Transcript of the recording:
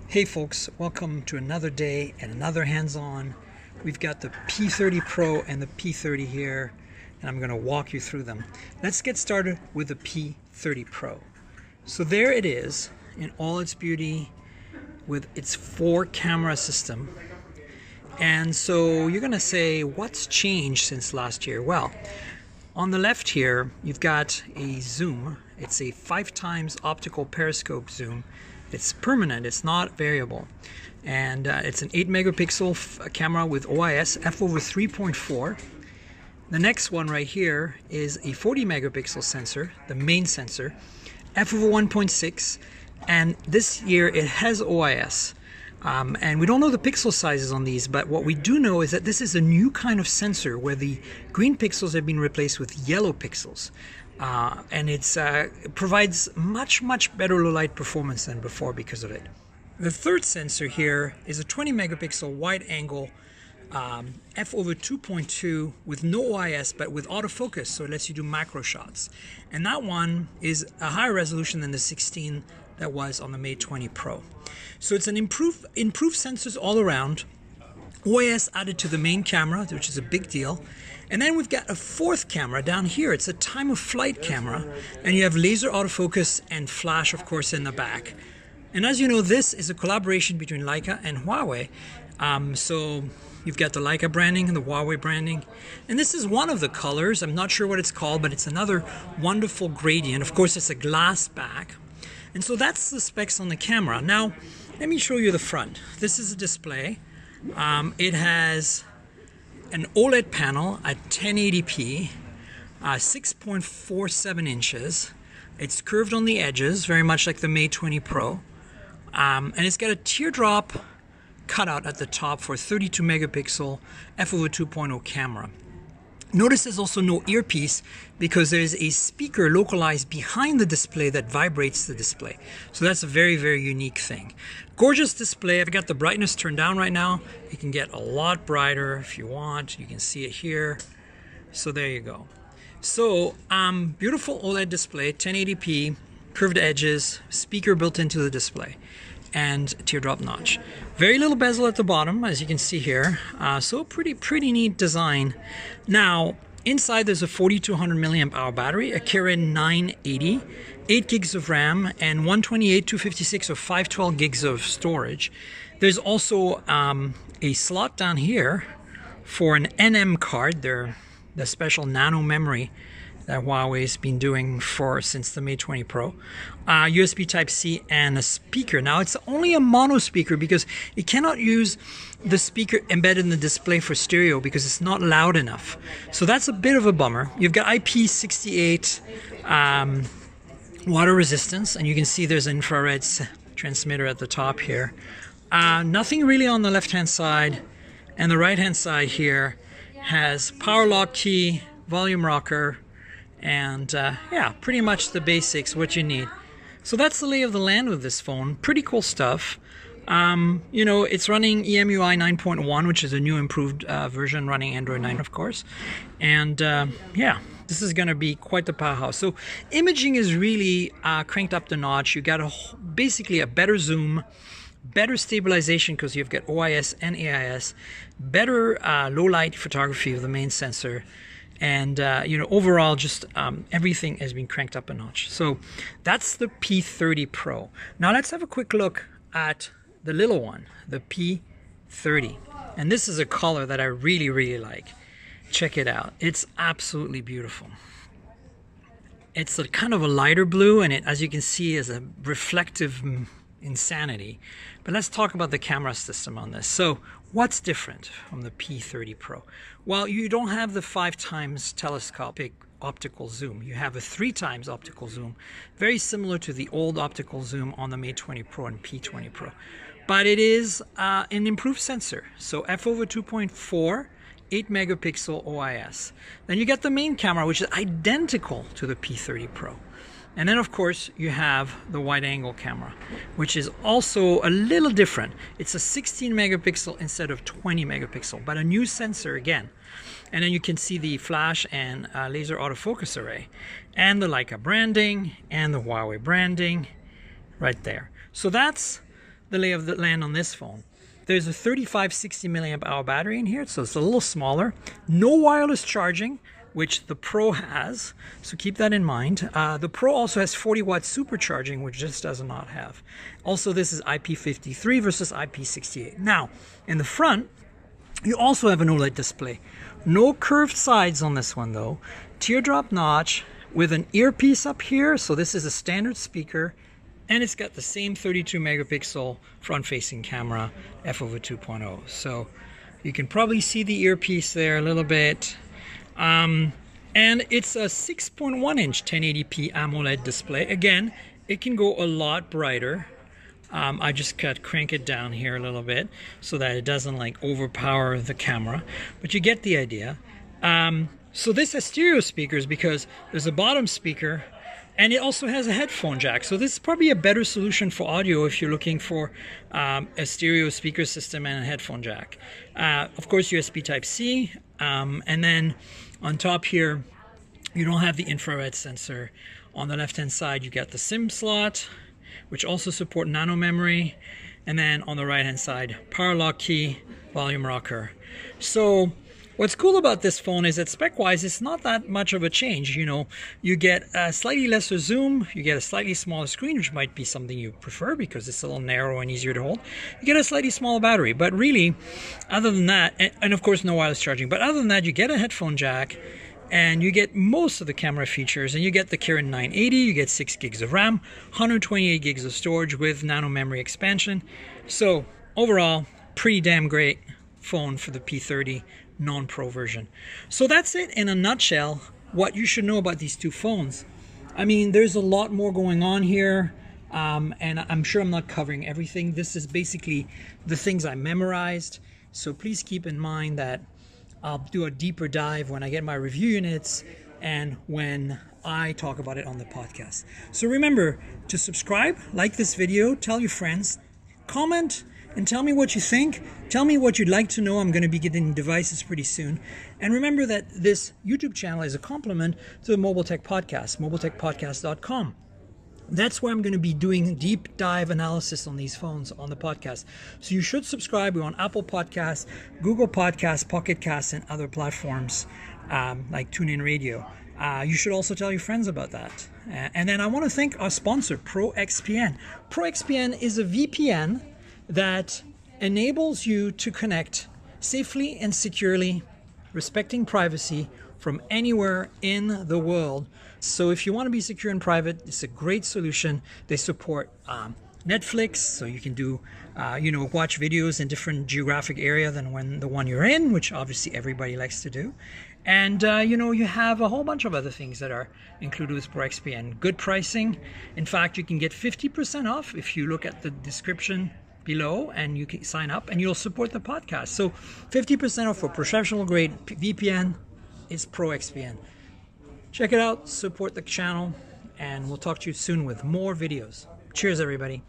Hey folks, welcome to another day and another hands-on. We've got the P30 Pro and the P30 here, and I'm going to walk you through them. Let's get started with the P30 Pro. So there it is in all its beauty with its 4-camera system. And so you're going to say, what's changed since last year? Well, on the left here, you've got a zoom. It's a 5x optical periscope zoom. It's permanent, it's not variable. And it's an 8 megapixel camera with OIS f/3.4. The next one right here is a 40 megapixel sensor, the main sensor, f/1.6. And this year it has OIS. And we don't know the pixel sizes on these, but what we do know is that this is a new kind of sensor where the green pixels have been replaced with yellow pixels. And it provides much better low light performance than before because of it. The third sensor here is a 20 megapixel wide angle f/2.2 with no OIS but with autofocus, so it lets you do macro shots. And that one is a higher resolution than the 16 that was on the Mate 20 Pro. So it's an improved sensors all around. OIS added to the main camera, which is a big deal. And then we've got a fourth camera down here. It's a time of flight camera, and you have laser autofocus and flash, of course, in the back. And as you know, this is a collaboration between Leica and Huawei. So you've got the Leica branding and the Huawei branding. And this is one of the colors. I'm not sure what it's called, but it's another wonderful gradient. Of course, it's a glass back. And so that's the specs on the camera. Now, let me show you the front. This is a display. It has an OLED panel at 1080p, 6.47 inches. It's curved on the edges, very much like the Mate 20 Pro. And it's got a teardrop cutout at the top for a 32 megapixel f/2.0 camera. Notice there's also no earpiece because there's a speaker localized behind the display that vibrates the display. So that's a very unique thing. Gorgeous display. I've got the brightness turned down right now. You can get a lot brighter if you want. You can see it here. So there you go. So beautiful OLED display, 1080p, curved edges, speaker built into the display, and teardrop notch. Very little bezel at the bottom, as you can see here. So pretty neat design. Now, inside there's a 4200 milliamp hour battery, a Kirin 980, 8 gigs of RAM, and 128, 256, or 512 gigs of storage. There's also a slot down here for an NM card. They're the special nano memory that Huawei's been doing since the Mate 20 Pro. USB Type-C and a speaker. Now it's only a mono speaker because it cannot use the speaker embedded in the display for stereo because it's not loud enough. So that's a bit of a bummer. You've got IP68 water resistance, and you can see there's an infrared transmitter at the top here. Nothing really on the left-hand side, and the right-hand side here has power lock key, volume rocker, and yeah, pretty much the basics, what you need. So that's the lay of the land with this phone. Pretty cool stuff. You know, it's running EMUI 9.1, which is a new improved version running Android 9, of course. And yeah, this is going to be quite the powerhouse. So imaging is really cranked up the notch. You got basically a better zoom, better stabilization because you've got OIS and AIS, better low light photography with the main sensor. And you know, overall, just everything has been cranked up a notch. So that's the P30 Pro. Now let's have a quick look at the little one, the P30. And this is a color that I really like. Check it out. It's absolutely beautiful. It's a kind of a lighter blue, and it, as you can see, is a reflective insanity. But let's talk about the camera system on this. So what's different from the P30 Pro? Well, you don't have the 5x telescopic optical zoom. You have a 3x optical zoom, very similar to the old optical zoom on the Mate 20 Pro and P20 Pro. But it is an improved sensor. So f/2.4, 8 megapixel OIS. Then you get the main camera, which is identical to the P30 Pro. And then, of course, you have the wide-angle camera, which is also a little different. It's a 16 megapixel instead of 20 megapixel, but a new sensor again. And then you can see the flash and laser autofocus array, and the Leica branding, and the Huawei branding right there. So that's the lay of the land on this phone. There's a 3560 milliamp hour battery in here, so it's a little smaller. No wireless charging, which the Pro has, so keep that in mind. The Pro also has 40 watt supercharging, which this does not have. Also, this is IP53 versus IP68. Now, in the front, you also have an OLED display. No curved sides on this one though. Teardrop notch with an earpiece up here, so this is a standard speaker, and it's got the same 32 megapixel front-facing camera, f/2.0. So you can probably see the earpiece there a little bit. And it's a 6.1 inch 1080p AMOLED display. Again, it can go a lot brighter. I just crank it down here a little bit so that it doesn't like overpower the camera, but you get the idea. So this has stereo speakers because there's a bottom speaker, and it also has a headphone jack. So this is probably a better solution for audio if you're looking for a stereo speaker system and a headphone jack. Of course, USB Type-C, and then on top here, you don't have the infrared sensor. On the left-hand side, you got the SIM slot, which also support nano memory, and then on the right-hand side, power lock key, volume rocker. So what's cool about this phone is that spec-wise, it's not that much of a change. You know, you get a slightly lesser zoom, you get a slightly smaller screen, which might be something you prefer because it's a little narrow and easier to hold. You get a slightly smaller battery, but really, other than that, and of course no wireless charging, but other than that, you get a headphone jack, and you get most of the camera features, and you get the Kirin 980, you get 6 gigs of RAM, 128 gigs of storage with nano memory expansion. So overall, pretty damn great phone for the P30 non-Pro version. So that's it in a nutshell, what you should know about these two phones. I mean, there's a lot more going on here, and I'm sure I'm not covering everything. This is basically the things I memorized, so please keep in mind that I'll do a deeper dive when I get my review units and when I talk about it on the podcast. So remember to subscribe, like this video, tell your friends, comment, and tell me what you think. Tell me what you'd like to know. I'm going to be getting devices pretty soon. And remember that this YouTube channel is a complement to the Mobile Tech Podcast, mobiletechpodcast.com. That's where I'm going to be doing deep dive analysis on these phones on the podcast. So you should subscribe. We're on Apple Podcasts, Google Podcasts, Pocket Casts, and other platforms like TuneIn Radio. You should also tell your friends about that. And then I want to thank our sponsor, ProXPN. ProXPN is a VPN that enables you to connect safely and securely, respecting privacy, from anywhere in the world. So if you want to be secure and private, it's a great solution. They support Netflix, so you can do, watch videos in different geographic area than the one you're in, which obviously everybody likes to do. And, you have a whole bunch of other things that are included with ProXPN. Good pricing. In fact, you can get 50% off if you look at the description below and you can sign up, and you'll support the podcast. So 50% off for professional grade VPN is ProXPN. Check it out, support the channel, and we'll talk to you soon with more videos. Cheers, everybody.